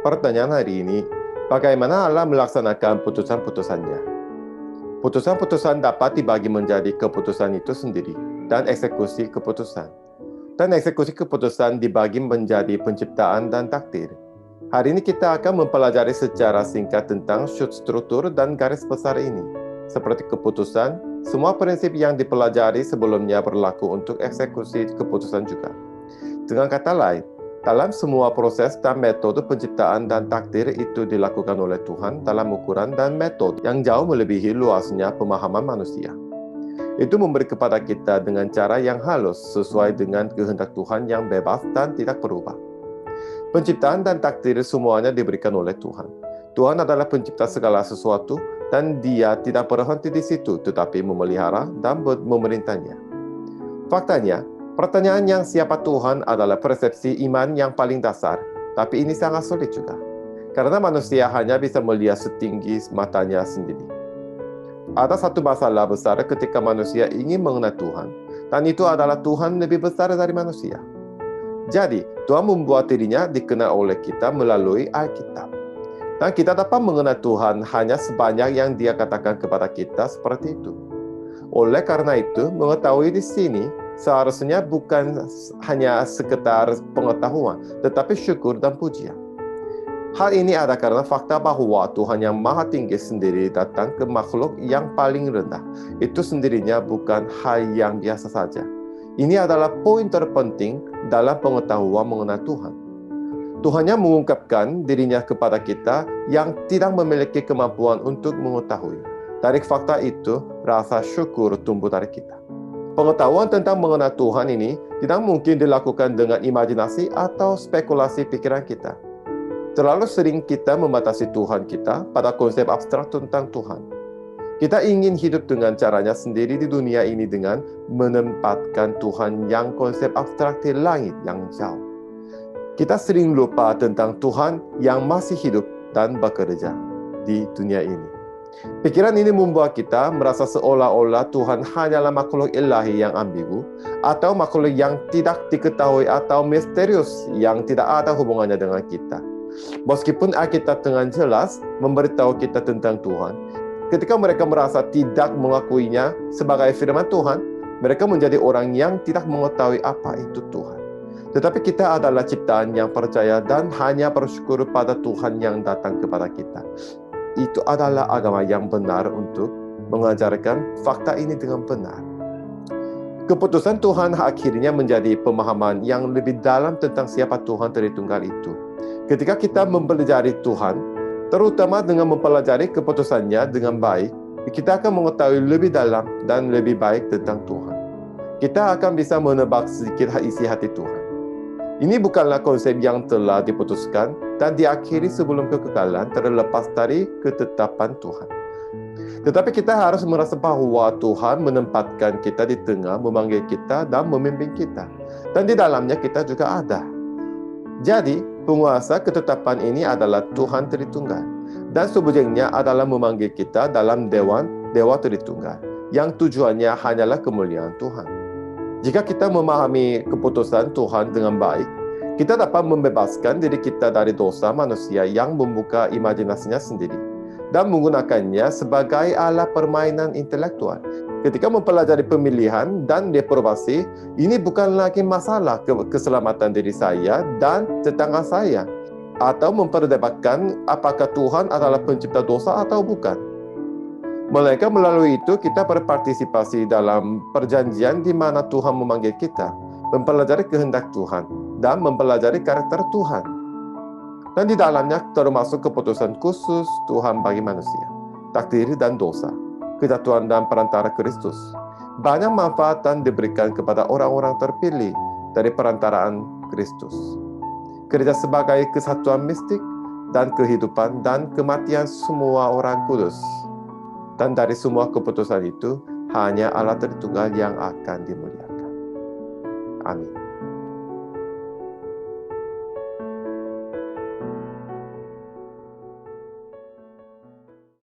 Pertanyaan hari ini, bagaimana Allah melaksanakan putusan-putusannya? Putusan-putusan dapat dibagi menjadi keputusan itu sendiri dan eksekusi keputusan. Dan eksekusi keputusan dibagi menjadi penciptaan dan takdir. Hari ini kita akan mempelajari secara singkat tentang struktur dan garis besar ini. Seperti keputusan, semua prinsip yang dipelajari sebelumnya berlaku untuk eksekusi keputusan juga. Dengan kata lain, dalam semua proses dan metode penciptaan dan takdir itu dilakukan oleh Tuhan dalam ukuran dan metode yang jauh melebihi luasnya pemahaman manusia. Itu memberi kepada kita dengan cara yang halus sesuai dengan kehendak Tuhan yang bebas dan tidak berubah. Penciptaan dan takdir semuanya diberikan oleh Tuhan. Tuhan adalah pencipta segala sesuatu dan Dia tidak berhenti di situ tetapi memelihara dan memerintahnya. Faktanya, pertanyaan yang siapa Tuhan adalah persepsi iman yang paling dasar, tapi ini sangat sulit juga. Karena manusia hanya bisa melihat setinggi matanya sendiri. Ada satu masalah besar ketika manusia ingin mengenal Tuhan, dan itu adalah Tuhan lebih besar dari manusia. Jadi, Tuhan membuat dirinya dikenal oleh kita melalui Alkitab. Dan kita dapat mengenal Tuhan hanya sebanyak yang Dia katakan kepada kita seperti itu. Oleh karena itu, mengetahui di sini seharusnya bukan hanya sekedar pengetahuan, tetapi syukur dan pujian. Hal ini ada karena fakta bahwa Tuhan yang Maha Tinggi sendiri datang ke makhluk yang paling rendah. Itu sendirinya bukan hal yang biasa saja. Ini adalah poin terpenting dalam pengetahuan mengenal Tuhan. Tuhan yang mengungkapkan dirinya kepada kita yang tidak memiliki kemampuan untuk mengetahui. Dari fakta itu, rasa syukur tumbuh dari kita. Pengetahuan tentang mengenal Tuhan ini tidak mungkin dilakukan dengan imajinasi atau spekulasi pikiran kita. Terlalu sering kita membatasi Tuhan kita pada konsep abstrak tentang Tuhan. Kita ingin hidup dengan caranya sendiri di dunia ini dengan menempatkan Tuhan yang konsep abstrak di langit yang jauh. Kita sering lupa tentang Tuhan yang masih hidup dan bekerja di dunia ini. Pikiran ini membuat kita merasa seolah-olah Tuhan hanyalah makhluk ilahi yang ambigu, atau makhluk yang tidak diketahui atau misterius yang tidak ada hubungannya dengan kita. Meskipun Alkitab dengan jelas memberitahu kita tentang Tuhan, ketika mereka merasa tidak mengakuinya sebagai firman Tuhan, mereka menjadi orang yang tidak mengetahui apa itu Tuhan. Tetapi kita adalah ciptaan yang percaya dan hanya bersyukur pada Tuhan yang datang kepada kita. Itu adalah agama yang benar untuk mengajarkan fakta ini dengan benar. Keputusan Tuhan akhirnya menjadi pemahaman yang lebih dalam tentang siapa Tuhan Tritunggal itu. Ketika kita mempelajari Tuhan, terutama dengan mempelajari keputusannya dengan baik, kita akan mengetahui lebih dalam dan lebih baik tentang Tuhan. Kita akan bisa menebak sedikit isi hati Tuhan. Ini bukanlah konsep yang telah diputuskan dan diakhiri sebelum kekekalan terlepas dari ketetapan Tuhan. Tetapi kita harus merasa bahwa Tuhan menempatkan kita di tengah, memanggil kita dan memimpin kita. Dan di dalamnya kita juga ada. Jadi, penguasa ketetapan ini adalah Tuhan Tritunggal. Dan subjeknya adalah memanggil kita dalam Dewa Tritunggal, yang tujuannya hanyalah kemuliaan Tuhan. Jika kita memahami keputusan Tuhan dengan baik, kita dapat membebaskan diri kita dari dosa manusia yang membuka imajinasinya sendiri dan menggunakannya sebagai alat permainan intelektual. Ketika mempelajari pemilihan dan deprobasi, ini bukan lagi masalah keselamatan diri saya dan tetangga saya, atau memperdebatkan apakah Tuhan adalah pencipta dosa atau bukan. Melainkan melalui itu kita berpartisipasi dalam perjanjian di mana Tuhan memanggil kita, mempelajari kehendak Tuhan, dan mempelajari karakter Tuhan. Dan di dalamnya termasuk keputusan khusus Tuhan bagi manusia, takdir dan dosa, kejatuhan dan perantara Kristus. Banyak manfaat yang diberikan kepada orang-orang terpilih dari perantaraan Kristus. Kerja sebagai kesatuan mistik dan kehidupan dan kematian semua orang kudus. Dan dari semua keputusan itu, hanya Allah Tritunggal yang akan dimuliakan. Amin.